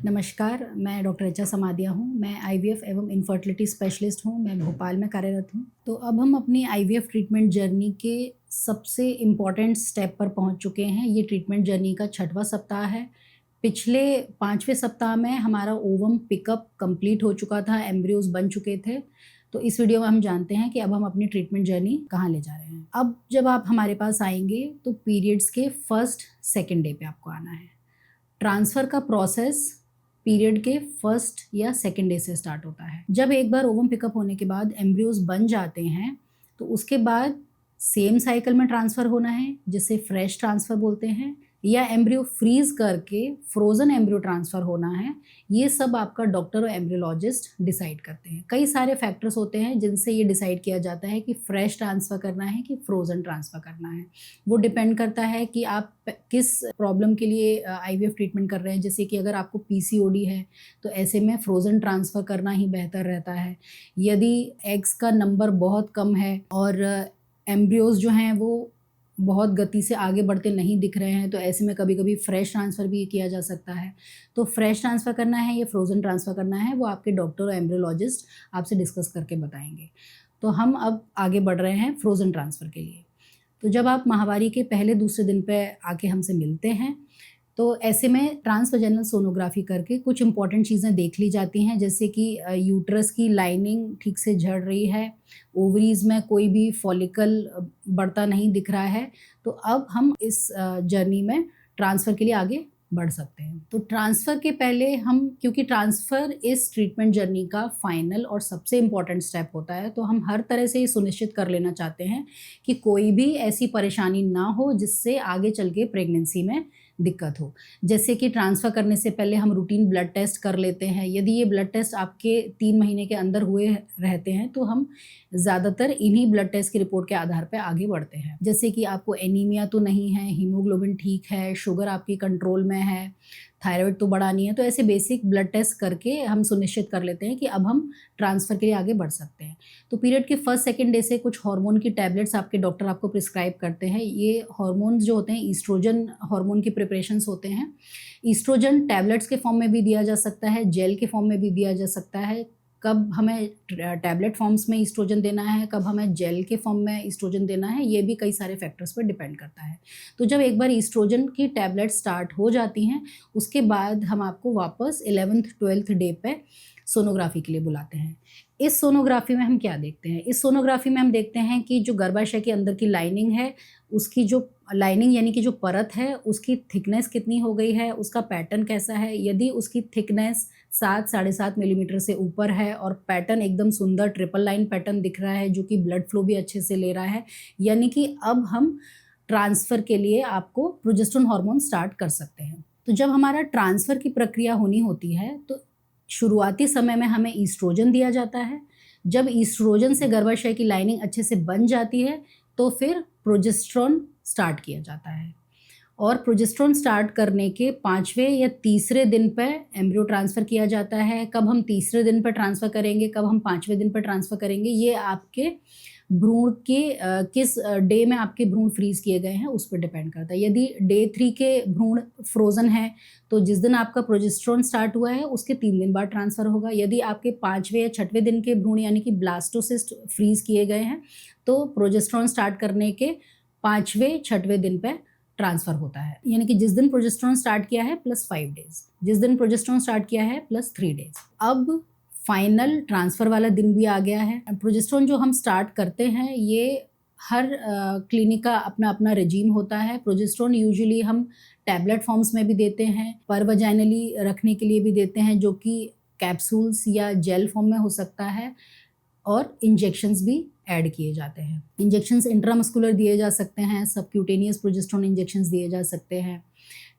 नमस्कार, मैं डॉक्टर ऋचा समादिया हूँ। मैं आईवीएफ एवं इनफर्टिलिटी स्पेशलिस्ट हूँ। मैं भोपाल में कार्यरत हूँ। तो अब हम अपनी आईवीएफ ट्रीटमेंट जर्नी के सबसे इम्पॉर्टेंट स्टेप पर पहुँच चुके हैं। ये ट्रीटमेंट जर्नी का 6वां सप्ताह है। पिछले 5वें सप्ताह में हमारा ओवम पिकअप कंप्लीट हो चुका था, एम्ब्रियोज बन चुके थे। तो इस वीडियो में हम जानते हैं कि अब हम अपनी ट्रीटमेंट जर्नी कहाँ ले जा रहे हैं। अब जब आप हमारे पास आएंगे तो पीरियड्स के फर्स्ट सेकेंड डे पे आपको आना है। ट्रांसफ़र का प्रोसेस पीरियड के फर्स्ट या सेकेंड डे से स्टार्ट होता है। जब एक बार ओवम पिकअप होने के बाद एम्ब्रियोज बन जाते हैं तो उसके बाद सेम साइकिल में ट्रांसफ़र होना है, जिसे फ्रेश ट्रांसफ़र बोलते हैं, या एम्ब्रियो फ्रीज करके फ्रोज़न एम्ब्रियो ट्रांसफ़र होना है। ये सब आपका डॉक्टर और एम्ब्रियोलॉजिस्ट डिसाइड करते हैं। कई सारे फैक्टर्स होते हैं जिनसे ये डिसाइड किया जाता है कि फ्रेश ट्रांसफ़र करना है कि फ्रोज़न ट्रांसफ़र करना है। वो डिपेंड करता है कि आप किस प्रॉब्लम के लिए आईवीएफ ट्रीटमेंट कर रहे हैं। जैसे कि अगर आपको पीसीओडी है तो ऐसे में फ्रोज़न ट्रांसफ़र करना ही बेहतर रहता है। यदि एग्स का नंबर बहुत कम है और एम्ब्रियोज जो हैं वो बहुत गति से आगे बढ़ते नहीं दिख रहे हैं तो ऐसे में कभी कभी फ्रेश ट्रांसफ़र भी किया जा सकता है। तो फ्रेश ट्रांसफ़र करना है या फ्रोज़न ट्रांसफ़र करना है वो आपके डॉक्टर और एम्ब्रियोलॉजिस्ट आपसे डिस्कस करके बताएंगे। तो हम अब आगे बढ़ रहे हैं फ्रोज़न ट्रांसफ़र के लिए। तो जब आप माहवारी के पहले दूसरे दिन पे आके हमसे मिलते हैं तो ऐसे में ट्रांसवैजाइनल सोनोग्राफी करके कुछ इंपॉर्टेंट चीज़ें देख ली जाती हैं, जैसे कि यूट्रस की लाइनिंग ठीक से झड़ रही है, ओवरीज में कोई भी फॉलिकल बढ़ता नहीं दिख रहा है। तो अब हम इस जर्नी में ट्रांसफ़र के लिए आगे बढ़ सकते हैं। तो ट्रांसफ़र के पहले हम, क्योंकि ट्रांसफ़र इस ट्रीटमेंट जर्नी का फाइनल और सबसे इम्पॉर्टेंट स्टेप होता है, तो हम हर तरह से ये सुनिश्चित कर लेना चाहते हैं कि कोई भी ऐसी परेशानी ना हो जिससे आगे चल के प्रेगनेंसी में दिक्कत हो। जैसे कि ट्रांसफ़र करने से पहले हम रूटीन ब्लड टेस्ट कर लेते हैं। यदि ये ब्लड टेस्ट आपके 3 महीने के अंदर हुए रहते हैं तो हम ज़्यादातर इन्हीं ब्लड टेस्ट की रिपोर्ट के आधार पर आगे बढ़ते हैं। जैसे कि आपको एनीमिया तो नहीं है, हीमोग्लोबिन ठीक है, शुगर आपकी कंट्रोल में है, थायराइड तो बढ़ा नहीं है। तो ऐसे बेसिक ब्लड टेस्ट करके हम सुनिश्चित कर लेते हैं कि अब हम ट्रांसफ़र के लिए आगे बढ़ सकते हैं। तो पीरियड के फर्स्ट सेकेंड डे से कुछ हार्मोन की टैबलेट्स आपके डॉक्टर आपको प्रिस्क्राइब करते हैं। ये हार्मोन्स जो होते हैं ईस्ट्रोजन हार्मोन की प्रिपरेशंस होते हैं। ईस्ट्रोजन टैबलेट्स के फॉर्म में भी दिया जा सकता है, जेल के फॉर्म में भी दिया जा सकता है। कब हमें टैबलेट फॉर्म्स में ईस्ट्रोजन देना है, कब हमें जेल के फॉर्म में ईस्ट्रोजन देना है, ये भी कई सारे फैक्टर्स पर डिपेंड करता है। तो जब एक बार ईस्ट्रोजन की टैबलेट स्टार्ट हो जाती हैं उसके बाद हम आपको वापस 11th 12th डे पे सोनोग्राफी के लिए बुलाते हैं। इस सोनोग्राफी में हम क्या देखते हैं? इस सोनोग्राफी में हम देखते हैं कि जो गर्भाशय के अंदर की लाइनिंग है, उसकी जो लाइनिंग यानी कि जो परत है उसकी थिकनेस कितनी हो गई है, उसका पैटर्न कैसा है। यदि उसकी थिकनेस 7 साढ़े 7 मिलीमीटर से ऊपर है और पैटर्न एकदम सुंदर ट्रिपल लाइन पैटर्न दिख रहा है जो कि ब्लड फ्लो भी अच्छे से ले रहा है, यानी कि अब हम ट्रांसफ़र के लिए आपको प्रोजेस्टेरोन हार्मोन स्टार्ट कर सकते हैं। तो जब हमारा ट्रांसफ़र की प्रक्रिया होनी होती है तो शुरुआती समय में हमें ईस्ट्रोजन दिया जाता है। जब ईस्ट्रोजन से गर्भाशय की लाइनिंग अच्छे से बन जाती है तो फिर प्रोजेस्टेरोन स्टार्ट किया जाता है और प्रोजेस्टेरोन स्टार्ट करने के 5वें या तीसरे दिन पे एम्ब्रियो ट्रांसफ़र किया जाता है। कब हम तीसरे दिन पर ट्रांसफ़र करेंगे, कब हम 5वें दिन पर ट्रांसफ़र करेंगे, ये आपके भ्रूण के किस डे में आपके भ्रूण फ्रीज़ किए गए हैं उस पर डिपेंड करता है। यदि डे 3 के भ्रूण फ्रोज़न है तो जिस दिन आपका प्रोजेस्टेरोन स्टार्ट हुआ है उसके 3 दिन बाद ट्रांसफ़र होगा। यदि आपके 5वें या 6वें दिन के भ्रूण यानी कि ब्लास्टोसिस्ट फ्रीज़ किए गए हैं तो प्रोजेस्टेरोन स्टार्ट करने के 5वें 6वें दिन पे ट्रांसफ़र होता है। यानी कि जिस दिन प्रोजेस्टेरोन स्टार्ट किया है प्लस 5 डेज़, जिस दिन प्रोजेस्टेरोन स्टार्ट किया है प्लस 3 डेज़। अब फाइनल ट्रांसफ़र वाला दिन भी आ गया है। प्रोजेस्टेरोन जो हम स्टार्ट करते हैं ये हर क्लिनिक का अपना अपना रेजीम होता है। प्रोजेस्टेरोन यूजुअली हम टैबलेट फॉर्म्स में भी देते हैं, पर वजाइनली रखने के लिए भी देते हैं जो कि कैप्सूल्स या जेल फॉर्म में हो सकता है, और इंजेक्शंस भी ऐड किए जाते हैं। इंजेक्शंस इंट्रामस्कुलर दिए जा सकते हैं, सबक्यूटेनियस प्रोजेस्टेरोन इंजेक्शंस दिए जा सकते हैं।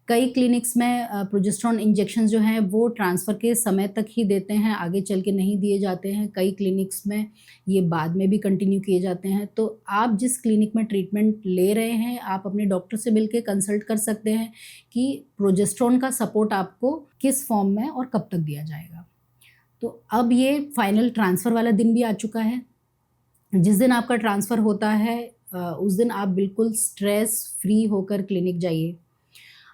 कई क्लिनिक्स में प्रोजेस्टेरोन इंजेक्शंस जो हैं वो ट्रांसफ़र के समय तक ही देते हैं, आगे चल के नहीं दिए जाते हैं। कई क्लिनिक्स में ये बाद में भी कंटिन्यू किए जाते हैं। तो आप जिस क्लिनिक में ट्रीटमेंट ले रहे हैं आप अपने डॉक्टर से मिलकर कंसल्ट कर सकते हैं कि प्रोजेस्टेरोन का सपोर्ट आपको किस फॉर्म में और कब तक दिया जाएगा। तो अब ये फाइनल ट्रांसफ़र वाला दिन भी आ चुका है। जिस दिन आपका ट्रांसफ़र होता है उस दिन आप बिल्कुल स्ट्रेस फ्री होकर क्लिनिक जाइए।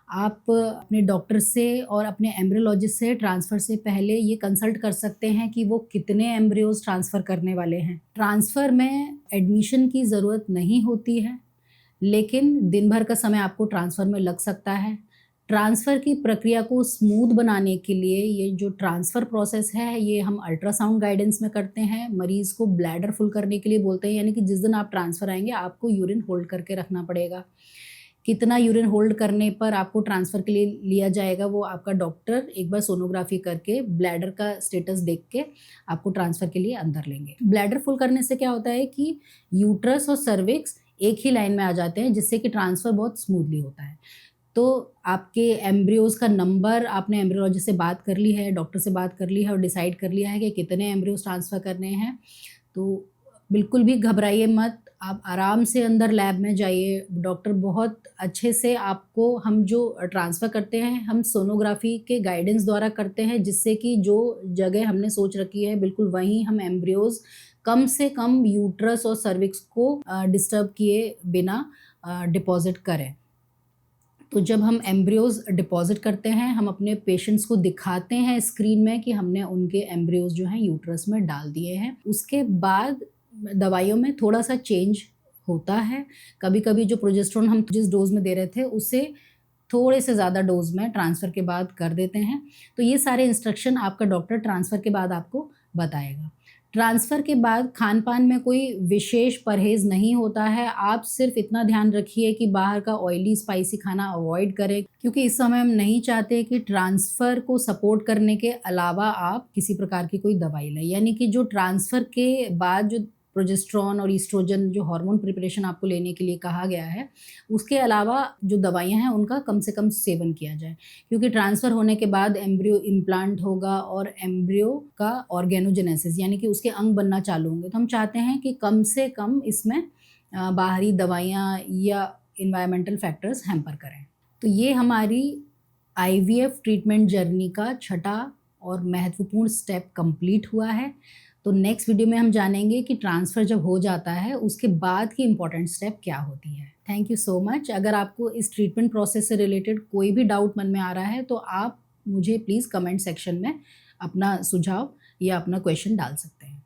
आप अपने डॉक्टर से और अपने एम्ब्रियोलॉजिस्ट से ट्रांसफ़र से पहले ये कंसल्ट कर सकते हैं कि वो कितने एम्ब्रियोज़ ट्रांसफ़र करने वाले हैं। ट्रांसफ़र में एडमिशन की ज़रूरत नहीं होती है, लेकिन दिन भर का समय आपको ट्रांसफ़र में लग सकता है। ट्रांसफ़र की प्रक्रिया को स्मूथ बनाने के लिए ये जो ट्रांसफ़र प्रोसेस है, ये हम अल्ट्रासाउंड गाइडेंस में करते हैं। मरीज़ को ब्लैडर फुल करने के लिए बोलते हैं, यानी कि जिस दिन आप ट्रांसफ़र आएँगे, आपको यूरिन होल्ड करके रखना पड़ेगा। कितना यूरिन होल्ड करने पर आपको ट्रांसफ़र के लिए लिया जाएगा, वो आपका डॉक्टर एक बार सोनोग्राफ़ी करके ब्लैडर का स्टेटस देख के आपको ट्रांसफ़र के लिए अंदर लेंगे। ब्लैडर फुल करने से क्या होता है कि यूट्रस और सर्विक्स एक ही लाइन में आ जाते हैं, जिससे कि ट्रांसफ़र बहुत स्मूथली होता है। तो आपके एम्ब्रियोज़ का नंबर आपने एम्ब्रियोलॉजिस्ट से बात कर ली है, डॉक्टर से बात कर ली है और डिसाइड कर लिया है कि कितने एम्ब्रियोज़ ट्रांसफ़र करने हैं, तो बिल्कुल भी घबराइए मत। आप आराम से अंदर लैब में जाइए। डॉक्टर बहुत अच्छे से आपको, हम जो ट्रांसफ़र करते हैं, हम सोनोग्राफ़ी के गाइडेंस द्वारा करते हैं, जिससे कि जो जगह हमने सोच रखी है, बिल्कुल वहीं हम एम्ब्रियोज़ कम से कम यूट्रस और सर्विक्स को डिस्टर्ब किए बिना डिपॉज़िट करें। तो जब हम एम्ब्रियोज़ डिपॉज़िट करते हैं, हम अपने पेशेंट्स को दिखाते हैं स्क्रीन में कि हमने उनके एम्ब्रियोज़ जो हैं यूट्रस में डाल दिए हैं। उसके बाद दवाइयों में थोड़ा-सा चेंज होता है। कभी-कभी जो प्रोजेस्टेरोन हम जिस डोज़ में दे रहे थे, उससे थोड़े से ज़्यादा डोज़ में ट्रांसफ़र के बाद कर देते हैं। तो ये सारे इंस्ट्रक्शन आपका डॉक्टर ट्रांसफ़र के बाद आपको बताएगा। ट्रांसफ़र के बाद खान-पान में कोई विशेष परहेज़ नहीं होता है। आप सिर्फ़ इतना ध्यान रखिए कि बाहर का ऑयली स्पाइसी खाना अवॉइड करें, क्योंकि इस समय हम नहीं चाहते कि ट्रांसफ़र को सपोर्ट करने के अलावा आप किसी प्रकार की कोई दवाई लें। यानी कि जो ट्रांसफ़र के बाद जो प्रोजेस्टेरोन और एस्ट्रोजन जो हार्मोन प्रिपरेशन आपको लेने के लिए कहा गया है, उसके अलावा जो दवाइयाँ हैं उनका कम से कम सेवन किया जाए। क्योंकि ट्रांसफ़र होने के बाद एम्ब्रियो इम्प्लांट होगा और एम्ब्रियो का ऑर्गेनोजेनेसिस, यानी कि उसके अंग बनना चालू होंगे। तो हम चाहते हैं कि कम से कम इसमें बाहरी दवाइयाँ या एनवायरमेंटल फैक्टर्स हैम्पर करें। तो ये हमारी आईवीएफ ट्रीटमेंट जर्नी का छठा और महत्वपूर्ण स्टेप कंप्लीट हुआ है। तो नेक्स्ट वीडियो में हम जानेंगे कि ट्रांसफ़र जब हो जाता है, उसके बाद की इम्पोर्टेंट स्टेप क्या होती है। Thank you so much. अगर आपको इस ट्रीटमेंट प्रोसेस से रिलेटेड कोई भी डाउट मन में आ रहा है, तो आप मुझे प्लीज़ कमेंट सेक्शन में अपना सुझाव या अपना क्वेश्चन डाल सकते हैं।